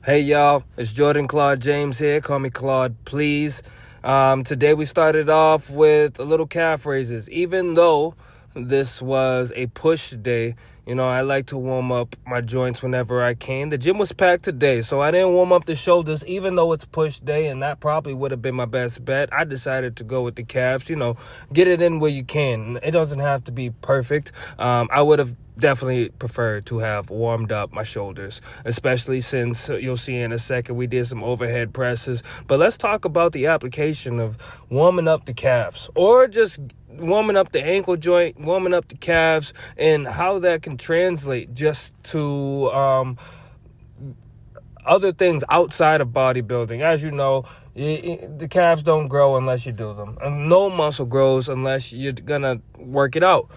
Hey y'all, it's Jordan Claude James here. Call me Claude, please. Today we started off with a little calf raises. Even though this was a push day, I like to warm up my joints whenever I can. The gym was packed today, so I didn't warm up the shoulders, even though it's push day, and that probably would have been my best bet. I decided to go with the calves, get it in where you can. It doesn't have to be perfect. I would have definitely preferred to have warmed up my shoulders, especially since you'll see in a second we did some overhead presses. But let's talk about the application of warming up the calves, or just warming up the ankle joint, warming up the calves, and how that can translate just to other things outside of bodybuilding. As you know, the calves don't grow unless you do them, and no muscle grows unless you're gonna work it out.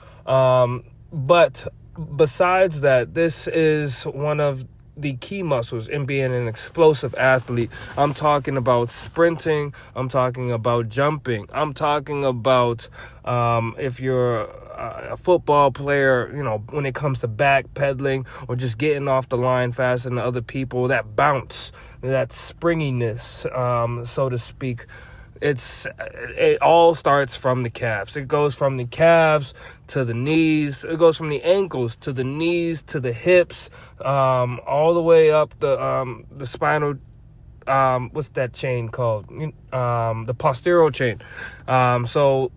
But besides that, this is one of the key muscles in being an explosive athlete. I'm talking about sprinting. I'm talking about jumping. I'm talking about if you're a football player, when it comes to backpedaling or just getting off the line faster than other people, that bounce, that springiness, so to speak. It all starts from the calves. It goes from the calves to the knees. It goes from the ankles to the knees to the hips, all the way up the spinal. What's that chain called? The posterior chain. So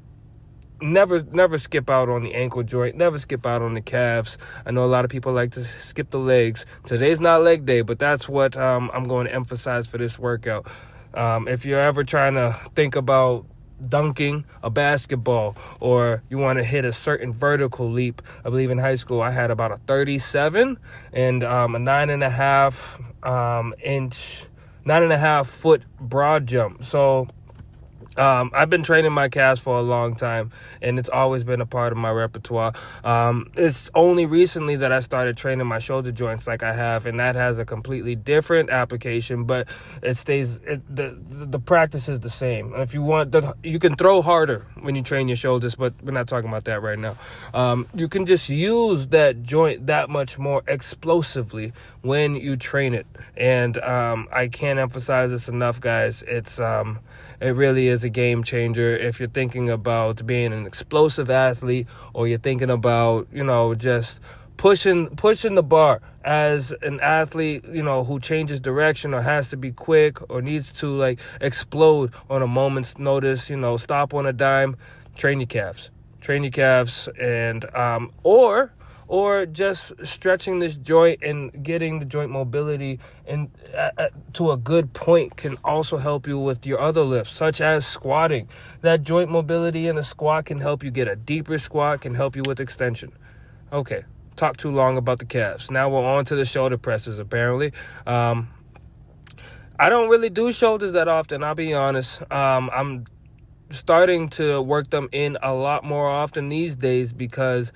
never skip out on the ankle joint. Never skip out on the calves. I know a lot of people like to skip the legs. Today's not leg day, but that's what I'm going to emphasize for this workout. If you're ever trying to think about dunking a basketball, or you want to hit a certain vertical leap, I believe in high school I had about a 37 and a 9.5 foot broad jump. So I've been training my calves for a long time, and it's always been a part of my repertoire. It's only recently that I started training my shoulder joints like I have, and that has a completely different application, but the practice is the same. If you want, you can throw harder when you train your shoulders, but we're not talking about that right now. You can just use that joint that much more explosively when you train it, and I can't emphasize this enough, guys. It really is a game changer if you're thinking about being an explosive athlete, or you're thinking about, just pushing the bar as an athlete, who changes direction or has to be quick or needs to explode on a moment's notice, stop on a dime. Train your calves, and or just stretching this joint and getting the joint mobility and to a good point can also help you with your other lifts, such as squatting. That joint mobility in a squat can help you get a deeper squat, can help you with extension. Okay, talk too long about the calves. Now we're on to the shoulder presses, apparently. I don't really do shoulders that often, I'll be honest. I'm starting to work them in a lot more often these days because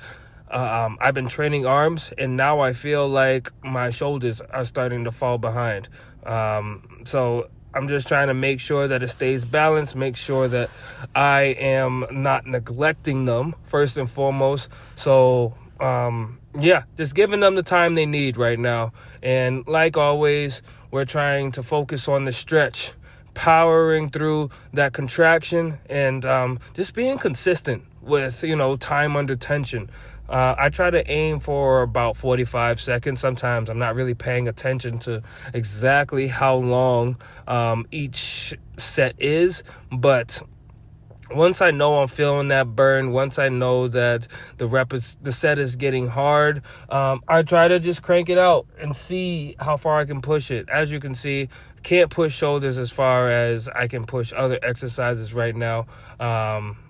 I've been training arms, and now I feel like my shoulders are starting to fall behind. So I'm just trying to make sure that it stays balanced, make sure that I am not neglecting them first and foremost. So, just giving them the time they need right now. And like always, we're trying to focus on the stretch, powering through that contraction, and just being consistent with, time under tension. I try to aim for about 45 seconds. Sometimes I'm not really paying attention to exactly how long each set is, but once I know I'm feeling that burn, once I know that the set is getting hard, I try to just crank it out and see how far I can push it. As you can see, can't push shoulders as far as I can push other exercises right now,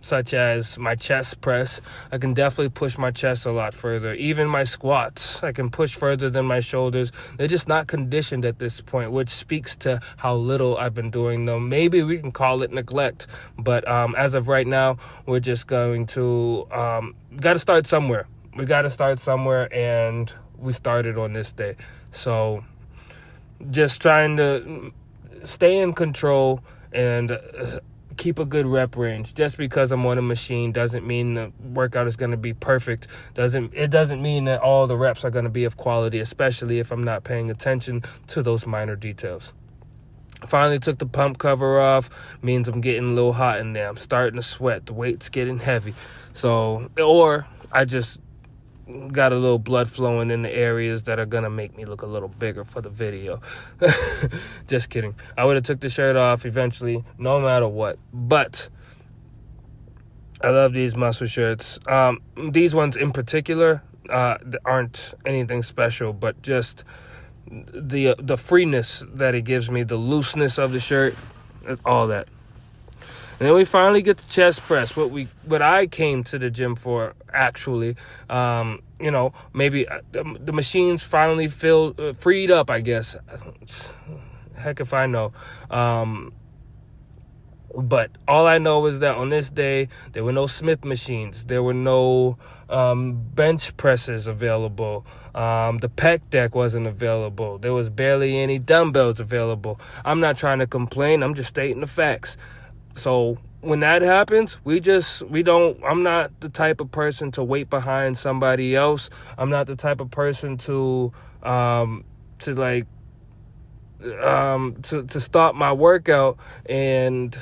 such as my chest press. I can definitely push my chest a lot further. Even my squats, I can push further than my shoulders. They're just not conditioned at this point, which speaks to how little I've been doing them. Maybe we can call it neglect, but as of right now, we're just going to got to start somewhere. We got to start somewhere, and we started on this day. So just trying to stay in control and keep a good rep range. Just because I'm on a machine doesn't mean the workout is going to be perfect. It doesn't mean that all the reps are going to be of quality, especially if I'm not paying attention to those minor details. Finally took the pump cover off. Means I'm getting a little hot in there. I'm starting to sweat. The weight's getting heavy. So, or I just got a little blood flowing in the areas that are gonna make me look a little bigger for the video. Just kidding. I would have took the shirt off eventually, no matter what. But I love these muscle shirts. These ones in particular aren't anything special, but just the freeness that it gives me, the looseness of the shirt, all that. And then we finally get to chest press, what I came to the gym for, actually. Maybe the machines finally freed up, I guess. Heck if I know. But all I know is that on this day, there were no Smith machines. There were no bench presses available. The pec deck wasn't available. There was barely any dumbbells available. I'm not trying to complain. I'm just stating the facts. So when that happens, I'm not the type of person to wait behind somebody else. I'm not the type of person to stop my workout and,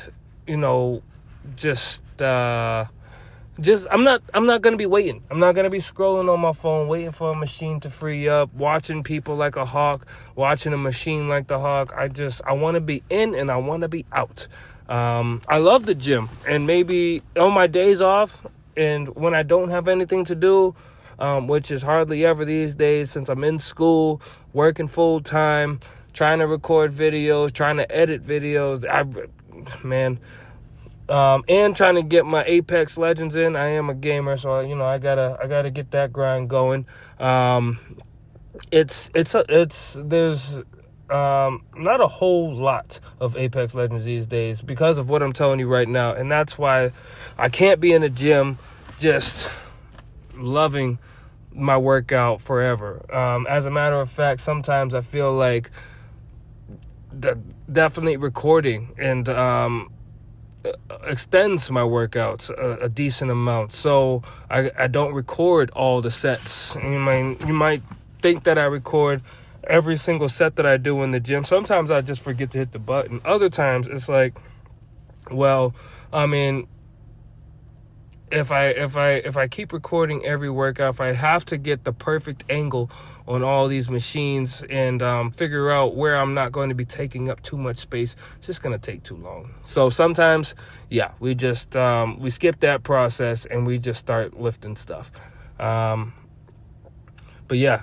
I'm not going to be waiting. I'm not going to be scrolling on my phone, waiting for a machine to free up, watching people like a hawk, watching a machine like the hawk. I want to be in and I want to be out. I love the gym, and maybe on my days off and when I don't have anything to do, which is hardly ever these days since I'm in school, working full time, trying to record videos, trying to edit videos, and trying to get my Apex Legends in. I am a gamer, so I gotta get that grind going. There's not a whole lot of Apex Legends these days because of what I'm telling you right now, and that's why I can't be in the gym just loving my workout forever. As a matter of fact, sometimes I feel like definitely recording and extends my workouts a decent amount, so I don't record all the sets. You might think that I record every single set that I do in the gym. Sometimes I just forget to hit the button. Other times it's like, if I keep recording every workout, if I have to get the perfect angle on all these machines and figure out where I'm not going to be taking up too much space, it's just going to take too long. So sometimes, we just we skip that process and we just start lifting stuff. But yeah,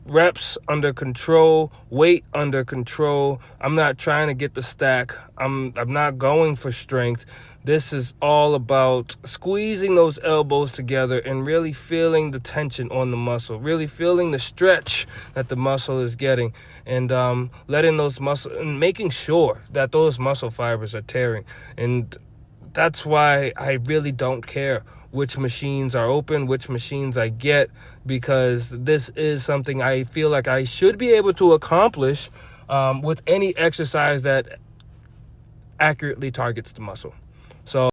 reps under control, weight under control. I'm not trying to get the stack. I'm not going for strength. This is all about squeezing those elbows together and really feeling the tension on the muscle, really feeling the stretch that the muscle is getting, and letting those muscles and making sure that those muscle fibers are tearing. And that's why I really don't care which machines are open, which machines I get, because this is something I feel like I should be able to accomplish with any exercise that accurately targets the muscle. So